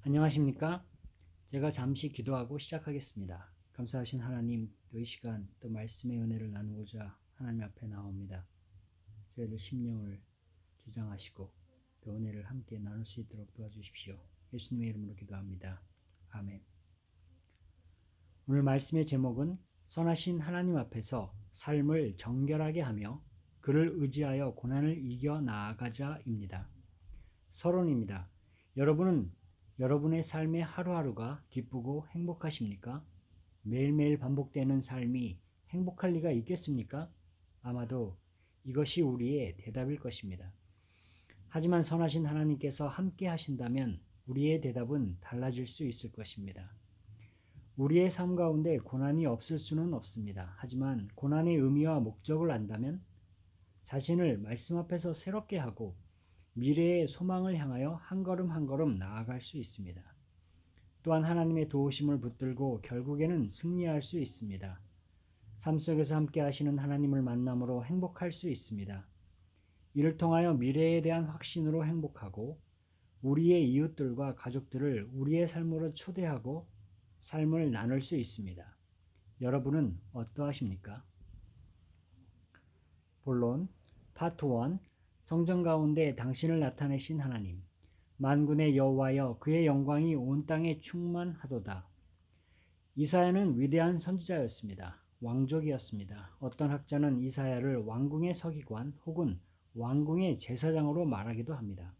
안녕하십니까? 제가 잠시 기도하고 시작하겠습니다. 감사하신 하나님, 또 이 시간 또 말씀의 은혜를 나누고자 하나님 앞에 나옵니다. 저희들 심령을 주장하시고 또 은혜를 함께 나눌 수 있도록 도와주십시오. 예수님의 이름으로 기도합니다. 아멘. 오늘 말씀의 제목은 선하신 하나님 앞에서 삶을 정결하게 하며 그를 의지하여 고난을 이겨 나아가자입니다. 서론입니다. 여러분은 여러분의 삶의 하루하루가 기쁘고 행복하십니까? 매일매일 반복되는 삶이 행복할 리가 있겠습니까? 아마도 이것이 우리의 대답일 것입니다. 하지만 선하신 하나님께서 함께 하신다면 우리의 대답은 달라질 수 있을 것입니다. 우리의 삶 가운데 고난이 없을 수는 없습니다. 하지만 고난의 의미와 목적을 안다면 자신을 말씀 앞에서 새롭게 하고 미래의 소망을 향하여 한 걸음 한 걸음 나아갈 수 있습니다. 또한 하나님의 도우심을 붙들고 결국에는 승리할 수 있습니다. 삶 속에서 함께 하시는 하나님을 만남으로 행복할 수 있습니다. 이를 통하여 미래에 대한 확신으로 행복하고 우리의 이웃들과 가족들을 우리의 삶으로 초대하고 삶을 나눌 수 있습니다. 여러분은 어떠하십니까? 본론 파트 1 성전 가운데 당신을 나타내신 하나님 만군의 여호와여 그의 영광이 온 땅에 충만하도다. 이사야는 위대한 선지자였습니다. 왕족이었습니다. 어떤 학자는 이사야를 왕궁의 서기관 혹은 왕궁의 제사장으로 말하기도 합니다.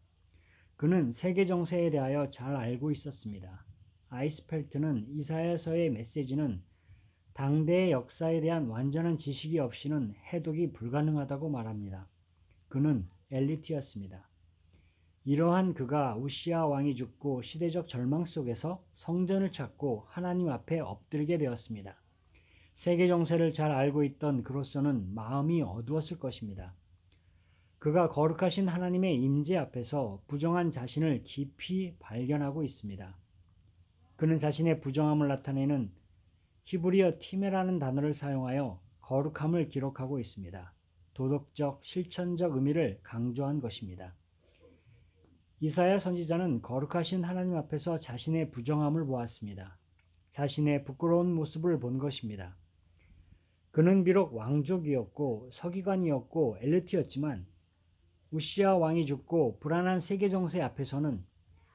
그는 세계 정세에 대하여 잘 알고 있었습니다. 아이스펠트는 이사야서의 메시지는 당대의 역사에 대한 완전한 지식이 없이는 해독이 불가능하다고 말합니다. 그는 엘리트였습니다. 이러한 그가 우시야 왕이 죽고 시대적 절망 속에서 성전을 찾고 하나님 앞에 엎드리게 되었습니다. 세계 정세를 잘 알고 있던 그로서는 마음이 어두웠을 것입니다. 그가 거룩하신 하나님의 임재 앞에서 부정한 자신을 깊이 발견하고 있습니다. 그는 자신의 부정함을 나타내는 히브리어 티메라는 단어를 사용하여 거룩함을 기록하고 있습니다. 도덕적, 실천적 의미를 강조한 것입니다. 이사야 선지자는 거룩하신 하나님 앞에서 자신의 부정함을 보았습니다. 자신의 부끄러운 모습을 본 것입니다. 그는 비록 왕족이었고 서기관이었고 엘리트였지만 우시야 왕이 죽고 불안한 세계 정세 앞에서는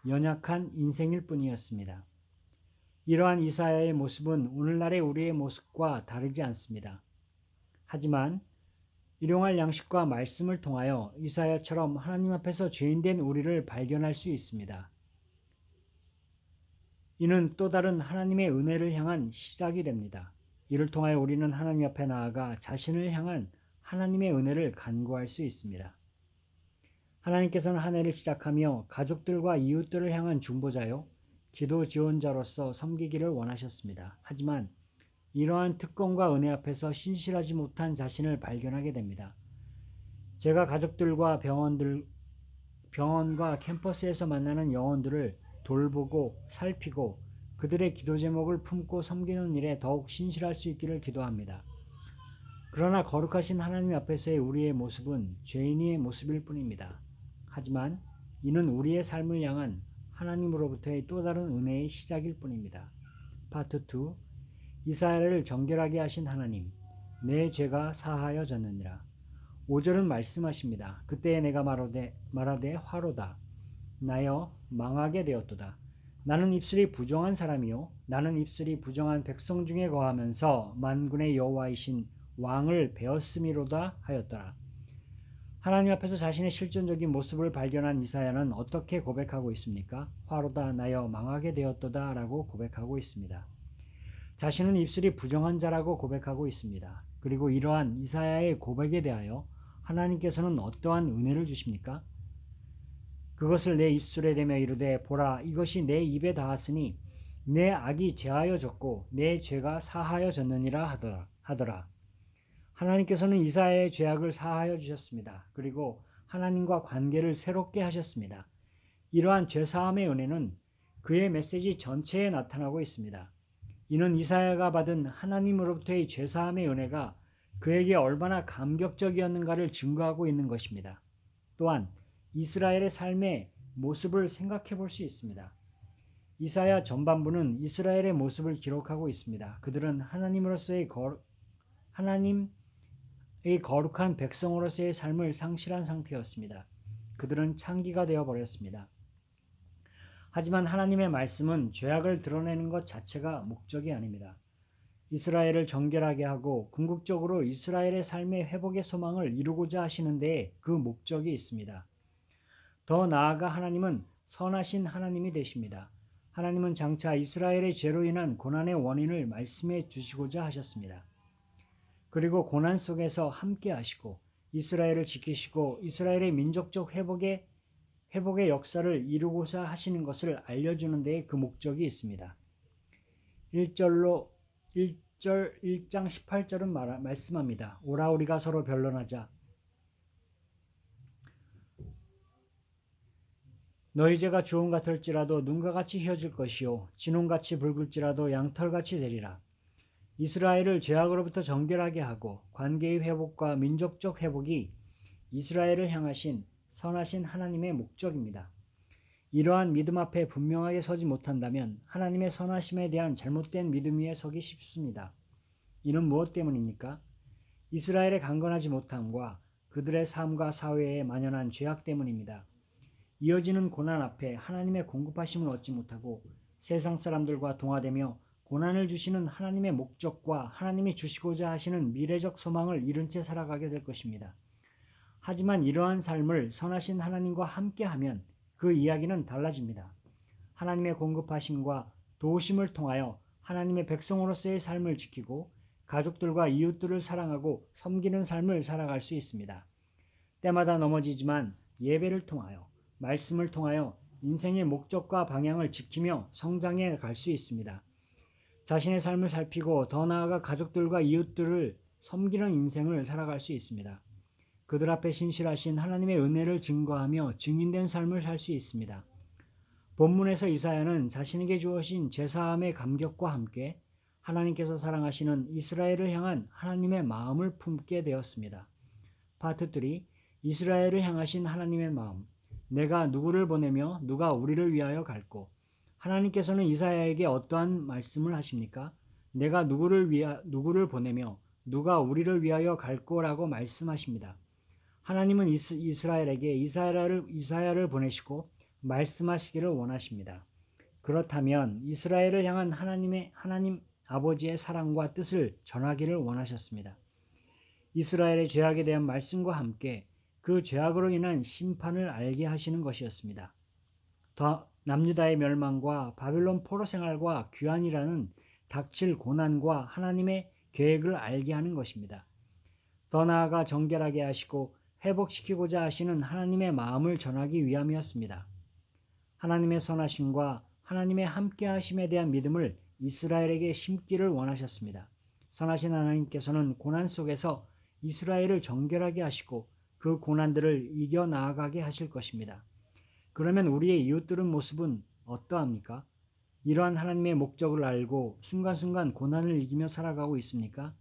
연약한 인생일 뿐이었습니다. 이러한 이사야의 모습은 오늘날의 우리의 모습과 다르지 않습니다. 하지만 일용할 양식과 말씀을 통하여 이사야처럼 하나님 앞에서 죄인된 우리를 발견할 수 있습니다. 이는 또 다른 하나님의 은혜를 향한 시작이 됩니다. 이를 통하여 우리는 하나님 앞에 나아가 자신을 향한 하나님의 은혜를 간구할 수 있습니다. 하나님께서는 한 해를 시작하며 가족들과 이웃들을 향한 중보자요, 기도 지원자로서 섬기기를 원하셨습니다. 하지만 이러한 특권과 은혜 앞에서 신실하지 못한 자신을 발견하게 됩니다. 제가 가족들과 병원과 캠퍼스에서 만나는 영혼들을 돌보고 살피고 그들의 기도 제목을 품고 섬기는 일에 더욱 신실할 수 있기를 기도합니다. 그러나 거룩하신 하나님 앞에서의 우리의 모습은 죄인의 모습일 뿐입니다. 하지만 이는 우리의 삶을 향한 하나님으로부터의 또 다른 은혜의 시작일 뿐입니다. 파트 2 이스라엘을 정결하게 하신 하나님, 내 죄가 사하여 졌느니라. 5절은 말씀하십니다. 그때에 내가 말하되 화로다. 나여 망하게 되었도다. 나는 입술이 부정한 사람이요 나는 입술이 부정한 백성 중에 거하면서 만군의 여호와이신 왕을 배었음이로다 하였더라. 하나님 앞에서 자신의 실존적인 모습을 발견한 이사야는 어떻게 고백하고 있습니까? 화로다 나여 망하게 되었도다 라고 고백하고 있습니다. 자신은 입술이 부정한 자라고 고백하고 있습니다. 그리고 이러한 이사야의 고백에 대하여 하나님께서는 어떠한 은혜를 주십니까? 그것을 내 입술에 대며 이르되 보라 이것이 내 입에 닿았으니 내 악이 제하여 졌고 내 죄가 사하여 졌느니라 하더라. 하나님께서는 이사야의 죄악을 사하여 주셨습니다. 그리고 하나님과 관계를 새롭게 하셨습니다. 이러한 죄사함의 은혜는 그의 메시지 전체에 나타나고 있습니다. 이는 이사야가 받은 하나님으로부터의 죄사함의 은혜가 그에게 얼마나 감격적이었는가를 증거하고 있는 것입니다. 또한 이스라엘의 삶의 모습을 생각해 볼 수 있습니다. 이사야 전반부는 이스라엘의 모습을 기록하고 있습니다. 그들은 하나님의 거룩한 백성으로서의 삶을 상실한 상태였습니다. 그들은 창기가 되어 버렸습니다. 하지만 하나님의 말씀은 죄악을 드러내는 것 자체가 목적이 아닙니다. 이스라엘을 정결하게 하고 궁극적으로 이스라엘의 삶의 회복의 소망을 이루고자 하시는 데에 그 목적이 있습니다. 더 나아가 하나님은 선하신 하나님이 되십니다. 하나님은 장차 이스라엘의 죄로 인한 고난의 원인을 말씀해 주시고자 하셨습니다. 그리고 고난 속에서 함께 하시고 이스라엘을 지키시고 이스라엘의 민족적 회복의 역사를 이루고자 하시는 것을 알려주는 데에 그 목적이 있습니다. 1장 18절은 말씀합니다. 오라 우리가 서로 변론하자. 너희 죄가 주홍 같을지라도 눈과 같이 휘어질 것이요 진홍같이 붉을지라도 양털같이 되리라. 이스라엘을 죄악으로부터 정결하게 하고 관계의 회복과 민족적 회복이 이스라엘을 향하신 선하신 하나님의 목적입니다. 이러한 믿음 앞에 분명하게 서지 못한다면 하나님의 선하심에 대한 잘못된 믿음 위에 서기 쉽습니다. 이는 무엇 때문입니까? 이스라엘의 강건하지 못함과 그들의 삶과 사회에 만연한 죄악 때문입니다. 이어지는 고난 앞에 하나님의 공급하심을 얻지 못하고 세상 사람들과 동화되며 고난을 주시는 하나님의 목적과 하나님이 주시고자 하시는 미래적 소망을 잃은 채 살아가게 될 것입니다. 하지만 이러한 삶을 선하신 하나님과 함께하면 그 이야기는 달라집니다. 하나님의 공급하심과 도우심을 통하여 하나님의 백성으로서의 삶을 지키고 가족들과 이웃들을 사랑하고 섬기는 삶을 살아갈 수 있습니다. 때마다 넘어지지만 예배를 통하여 말씀을 통하여 인생의 목적과 방향을 지키며 성장해 갈 수 있습니다. 자신의 삶을 살피고 더 나아가 가족들과 이웃들을 섬기는 인생을 살아갈 수 있습니다. 그들 앞에 신실하신 하나님의 은혜를 증거하며 증인된 삶을 살 수 있습니다. 본문에서 이사야는 자신에게 주어진 제사함의 감격과 함께 하나님께서 사랑하시는 이스라엘을 향한 하나님의 마음을 품게 되었습니다. 파트 3. 이스라엘을 향하신 하나님의 마음. 내가 누구를 보내며 누가 우리를 위하여 갈꼬. 하나님께서는 이사야에게 어떠한 말씀을 하십니까? 내가 누구를 보내며 누가 우리를 위하여 갈꼬라고 말씀하십니다. 하나님은 이스라엘에게 이사야를 보내시고 말씀하시기를 원하십니다. 그렇다면 이스라엘을 향한 하나님 아버지의 사랑과 뜻을 전하기를 원하셨습니다. 이스라엘의 죄악에 대한 말씀과 함께 그 죄악으로 인한 심판을 알게 하시는 것이었습니다. 남유다의 멸망과 바빌론 포로 생활과 귀환이라는 닥칠 고난과 하나님의 계획을 알게 하는 것입니다. 더 나아가 정결하게 하시고 회복시키고자 하시는 하나님의 마음을 전하기 위함이었습니다. 하나님의 선하심과 하나님의 함께하심에 대한 믿음을 이스라엘에게 심기를 원하셨습니다. 선하신 하나님께서는 고난 속에서 이스라엘을 정결하게 하시고 그 고난들을 이겨 나아가게 하실 것입니다. 그러면 우리의 이웃들의 모습은 어떠합니까? 이러한 하나님의 목적을 알고 순간순간 고난을 이기며 살아가고 있습니까?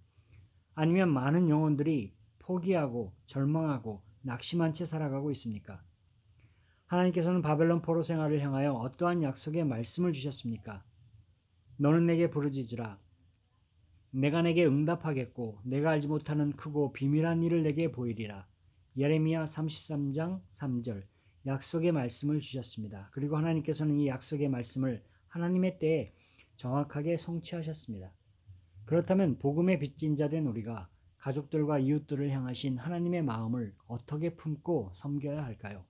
아니면 많은 영혼들이 포기하고 절망하고 낙심한 채 살아가고 있습니까? 하나님께서는 바벨론 포로 생활을 향하여 어떠한 약속의 말씀을 주셨습니까? 너는 내게 부르짖으라. 내가 내게 응답하겠고 내가 알지 못하는 크고 비밀한 일을 내게 보이리라. 예레미야 33장 3절 약속의 말씀을 주셨습니다. 그리고 하나님께서는 이 약속의 말씀을 하나님의 때에 정확하게 성취하셨습니다. 그렇다면 복음의 빚진 자 된 우리가 가족들과 이웃들을 향하신 하나님의 마음을 어떻게 품고 섬겨야 할까요?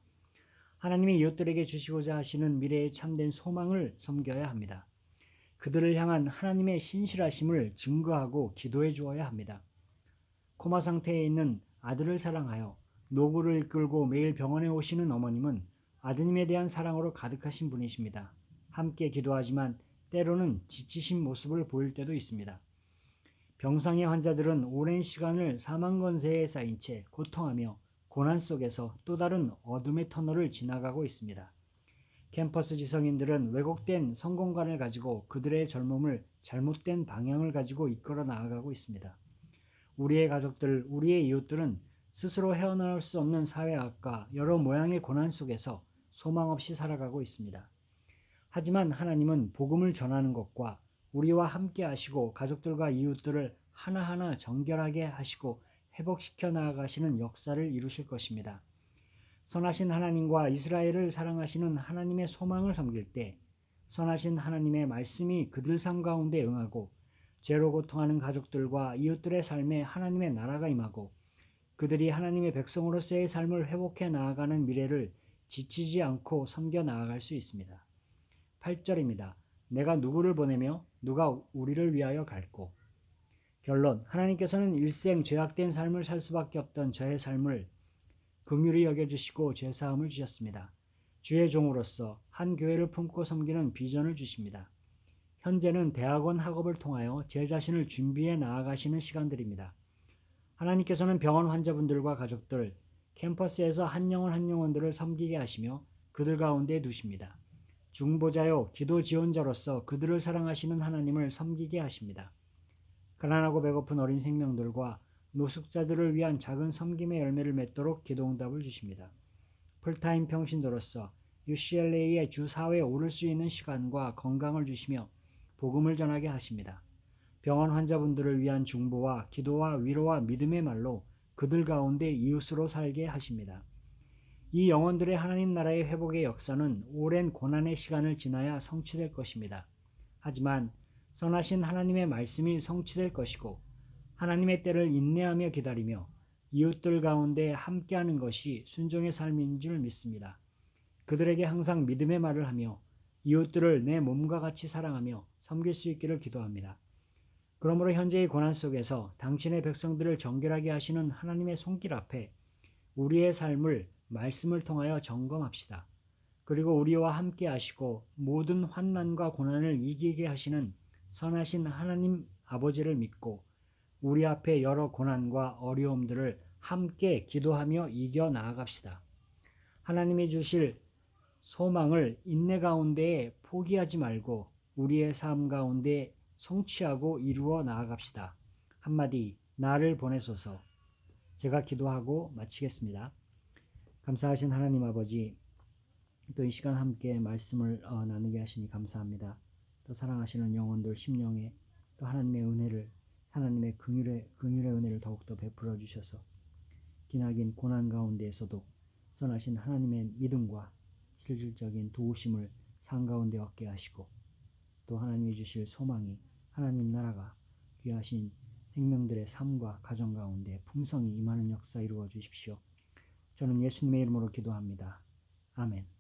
하나님이 이웃들에게 주시고자 하시는 미래의 참된 소망을 섬겨야 합니다. 그들을 향한 하나님의 신실하심을 증거하고 기도해 주어야 합니다. 코마 상태에 있는 아들을 사랑하여 노구를 이끌고 매일 병원에 오시는 어머님은 아드님에 대한 사랑으로 가득하신 분이십니다. 함께 기도하지만 때로는 지치신 모습을 보일 때도 있습니다. 병상의 환자들은 오랜 시간을 사망 건세에 쌓인 채 고통하며 고난 속에서 또 다른 어둠의 터널을 지나가고 있습니다. 캠퍼스 지성인들은 왜곡된 성공관을 가지고 그들의 젊음을 잘못된 방향을 가지고 이끌어 나아가고 있습니다. 우리의 가족들, 우리의 이웃들은 스스로 헤어나올 수 없는 사회악과 여러 모양의 고난 속에서 소망 없이 살아가고 있습니다. 하지만 하나님은 복음을 전하는 것과 우리와 함께 하시고 가족들과 이웃들을 하나하나 정결하게 하시고 회복시켜 나아가시는 역사를 이루실 것입니다. 선하신 하나님과 이스라엘을 사랑하시는 하나님의 소망을 섬길 때 선하신 하나님의 말씀이 그들 삶 가운데 응하고 죄로 고통하는 가족들과 이웃들의 삶에 하나님의 나라가 임하고 그들이 하나님의 백성으로서의 삶을 회복해 나아가는 미래를 지치지 않고 섬겨 나아갈 수 있습니다. 8절입니다. 내가 누구를 보내며 누가 우리를 위하여 갈꼬. 결론, 하나님께서는 일생 죄악된 삶을 살 수밖에 없던 저의 삶을 긍휼히 여겨주시고 죄사함을 주셨습니다. 주의 종으로서 한 교회를 품고 섬기는 비전을 주십니다. 현재는 대학원 학업을 통하여 제 자신을 준비해 나아가시는 시간들입니다. 하나님께서는 병원 환자분들과 가족들, 캠퍼스에서 한 영혼 한 영혼들을 섬기게 하시며 그들 가운데 두십니다. 중보자요 기도 지원자로서 그들을 사랑하시는 하나님을 섬기게 하십니다. 가난하고 배고픈 어린 생명들과 노숙자들을 위한 작은 섬김의 열매를 맺도록 기도응답을 주십니다. 풀타임 평신도로서 UCLA의 주 4회에 오를 수 있는 시간과 건강을 주시며 복음을 전하게 하십니다. 병원 환자분들을 위한 중보와 기도와 위로와 믿음의 말로 그들 가운데 이웃으로 살게 하십니다. 이 영혼들의 하나님 나라의 회복의 역사는 오랜 고난의 시간을 지나야 성취될 것입니다. 하지만 선하신 하나님의 말씀이 성취될 것이고 하나님의 때를 인내하며 기다리며 이웃들 가운데 함께하는 것이 순종의 삶인 줄 믿습니다. 그들에게 항상 믿음의 말을 하며 이웃들을 내 몸과 같이 사랑하며 섬길 수 있기를 기도합니다. 그러므로 현재의 고난 속에서 당신의 백성들을 정결하게 하시는 하나님의 손길 앞에 우리의 삶을 말씀을 통하여 점검합시다. 그리고 우리와 함께 하시고 모든 환난과 고난을 이기게 하시는 선하신 하나님 아버지를 믿고 우리 앞에 여러 고난과 어려움들을 함께 기도하며 이겨 나아갑시다. 하나님이 주실 소망을 인내 가운데에 포기하지 말고 우리의 삶 가운데 성취하고 이루어 나아갑시다. 한마디 나를 보내소서. 제가 기도하고 마치겠습니다. 감사하신 하나님 아버지, 또 이 시간 함께 말씀을 나누게 하시니 감사합니다. 또 사랑하시는 영혼들 심령에 또 하나님의 은혜를, 하나님의 긍휼의 은혜를 더욱더 베풀어 주셔서 기나긴 고난 가운데에서도 선하신 하나님의 믿음과 실질적인 도우심을 삶 가운데 얻게 하시고 또 하나님이 주실 소망이 하나님 나라가 귀하신 생명들의 삶과 가정 가운데 풍성히 임하는 역사 이루어 주십시오. 저는 예수님의 이름으로 기도합니다. 아멘.